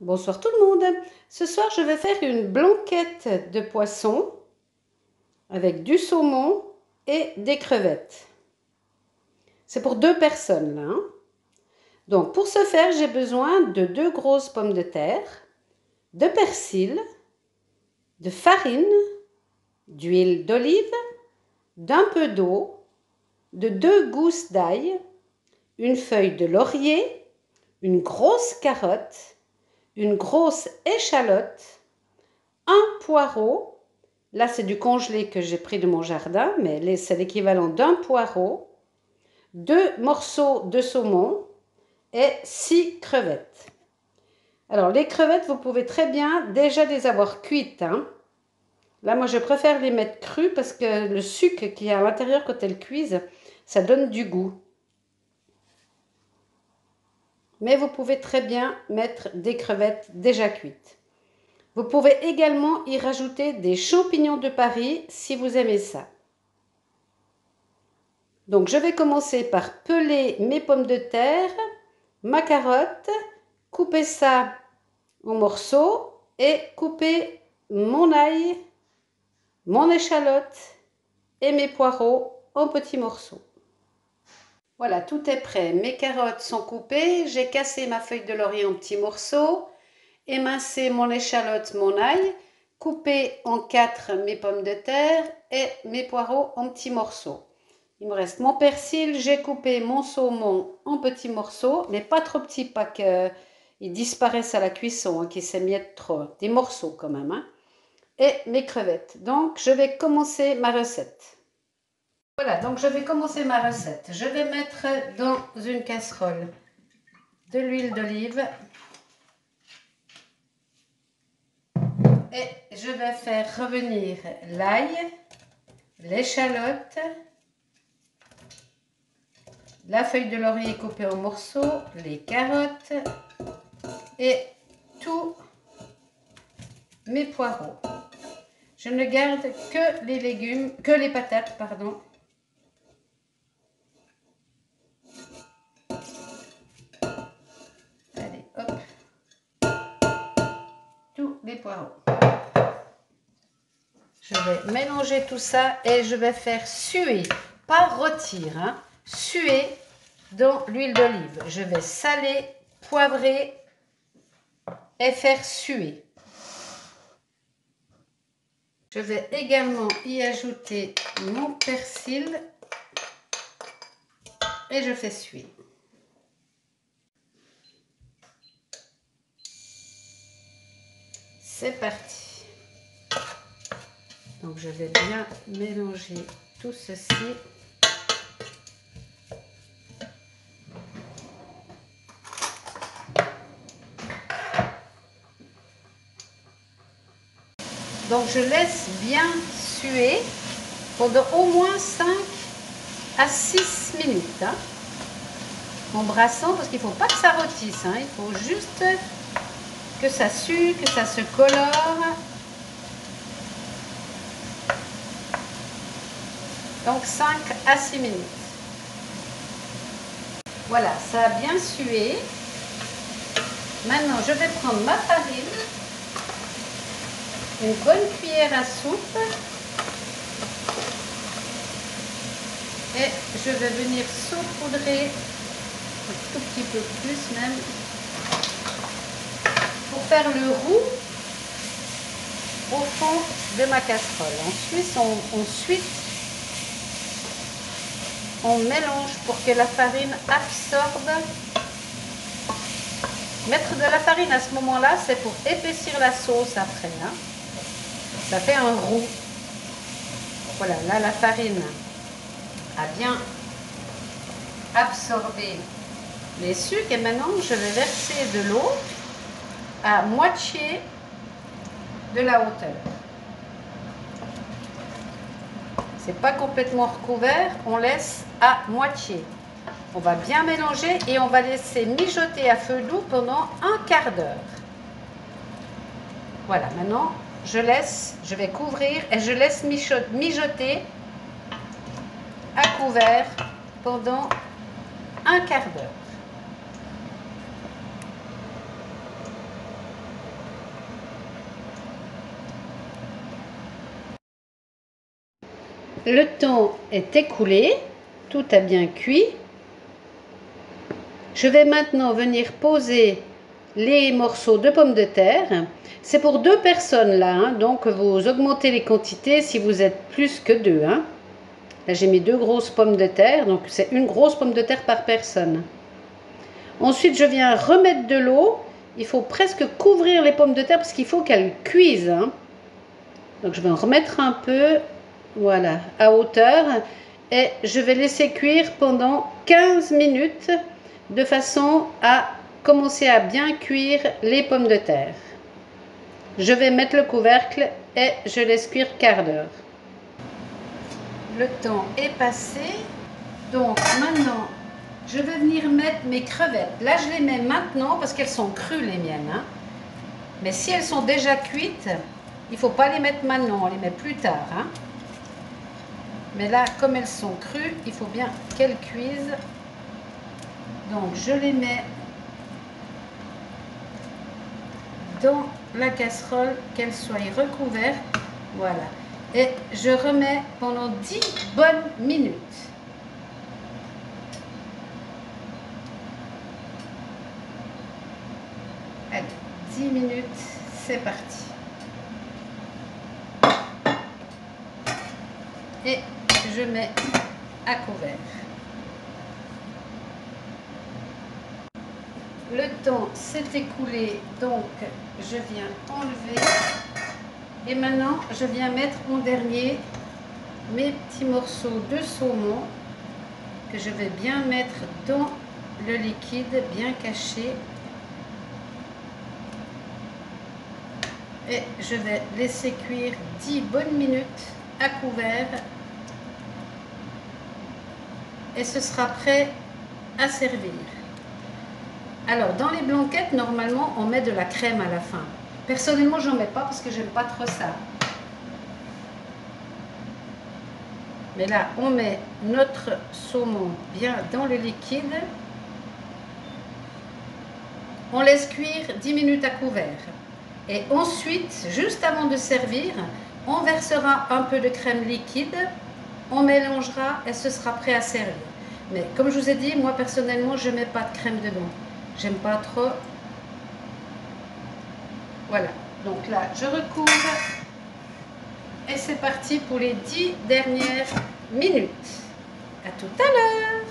Bonsoir tout le monde. Ce soir, je vais faire une blanquette de poisson avec du saumon et des crevettes. C'est pour 2 personnes là, hein. Donc pour ce faire, j'ai besoin de 2 grosses pommes de terre, de persil, de farine, d'huile d'olive, d'un peu d'eau, de 2 gousses d'ail, une feuille de laurier, une grosse carotte, une grosse échalote, un poireau. Là, c'est du congelé que j'ai pris de mon jardin, mais c'est l'équivalent d'un poireau, 2 morceaux de saumon et 6 crevettes. Alors, les crevettes, vous pouvez très bien déjà les avoir cuites, hein. Là, moi, je préfère les mettre crues parce que le sucre qu'il y a à l'intérieur quand elles cuisent, ça donne du goût. Mais vous pouvez très bien mettre des crevettes déjà cuites. Vous pouvez également y rajouter des champignons de Paris si vous aimez ça. Donc je vais commencer par peler mes pommes de terre, ma carotte, couper ça en morceaux et couper mon ail, mon échalote et mes poireaux en petits morceaux. Voilà, tout est prêt. Mes carottes sont coupées, j'ai cassé ma feuille de laurier en petits morceaux, émincé mon échalote, mon ail, coupé en 4 mes pommes de terre et mes poireaux en petits morceaux. Il me reste mon persil, j'ai coupé mon saumon en petits morceaux, mais pas trop petits, pas qu'ils disparaissent à la cuisson, hein, qu'ils s'émiettent trop, des morceaux quand même, hein. Et mes crevettes. Donc je vais commencer ma recette. Voilà, donc je vais commencer ma recette. Je vais mettre dans une casserole de l'huile d'olive et je vais faire revenir l'ail, l'échalote, la feuille de laurier coupée en morceaux, les carottes et tous mes poireaux. Je ne garde que les légumes, que les patates, pardon. Allez, hop. Tous les poireaux. Je vais mélanger tout ça et je vais faire suer, pas rôtir, hein, suer dans l'huile d'olive. Je vais saler, poivrer et faire suer. Je vais également y ajouter mon persil et je fais suer. C'est parti. Donc je vais bien mélanger tout ceci. Donc je laisse bien suer pendant au moins 5 à 6 minutes, hein, en brassant, parce qu'il ne faut pas que ça rôtisse, hein, il faut juste que ça sue, que ça se colore. Donc 5 à 6 minutes. Voilà, ça a bien sué. Maintenant, je vais prendre ma farine, une bonne cuillère à soupe et je vais venir saupoudrer un tout petit peu plus même pour faire le roux au fond de ma casserole. Ensuite, on mélange pour que la farine absorbe. Mettre de la farine à ce moment-là, c'est pour épaissir la sauce après, hein. Ça fait un roux. Voilà, là la farine a bien absorbé les sucres et maintenant je vais verser de l'eau à moitié de la hauteur. C'est pas complètement recouvert, on laisse à moitié. On va bien mélanger et on va laisser mijoter à feu doux pendant un quart d'heure. Voilà, maintenant je vais couvrir et je laisse mijoter à couvert pendant un quart d'heure. Le temps est écoulé, tout a bien cuit. Je vais maintenant venir poser les morceaux de pommes de terre. C'est pour 2 personnes là, hein, donc vous augmentez les quantités si vous êtes plus que 2. Hein. Là j'ai mis 2 grosses pommes de terre, donc c'est une grosse pomme de terre par personne. Ensuite je viens remettre de l'eau. Il faut presque couvrir les pommes de terre parce qu'il faut qu'elles cuisent. Hein. Donc je vais en remettre un peu, voilà, à hauteur. Et je vais laisser cuire pendant 15 minutes de façon à commencer à bien cuire les pommes de terre. Je vais mettre le couvercle et je laisse cuire quart d'heure. Le temps est passé, donc maintenant je vais venir mettre mes crevettes. Là je les mets maintenant parce qu'elles sont crues les miennes. Hein. Mais si elles sont déjà cuites, il ne faut pas les mettre maintenant, on les met plus tard. Hein. Mais là, comme elles sont crues, il faut bien qu'elles cuisent. Donc je les mets dans la casserole, qu'elles soient recouvertes. Voilà. Et je remets pendant 10 bonnes minutes. Allez, 10 minutes, c'est parti. Et je mets à couvert. Le temps s'est écoulé, donc je viens enlever. Et maintenant, je viens mettre en dernier mes petits morceaux de saumon que je vais bien mettre dans le liquide, bien caché. Et je vais laisser cuire 10 bonnes minutes à couvert. Et ce sera prêt à servir. Alors, dans les blanquettes, normalement, on met de la crème à la fin. Personnellement, j'en mets pas parce que j'aime pas trop ça. Mais là, on met notre saumon bien dans le liquide. On laisse cuire 10 minutes à couvert. Et ensuite, juste avant de servir, on versera un peu de crème liquide. On mélangera et ce sera prêt à servir. Mais comme je vous ai dit, moi personnellement, je ne mets pas de crème dedans. J'aime pas trop. Voilà. Donc là, je recouvre. Et c'est parti pour les 10 dernières minutes. À tout à l'heure.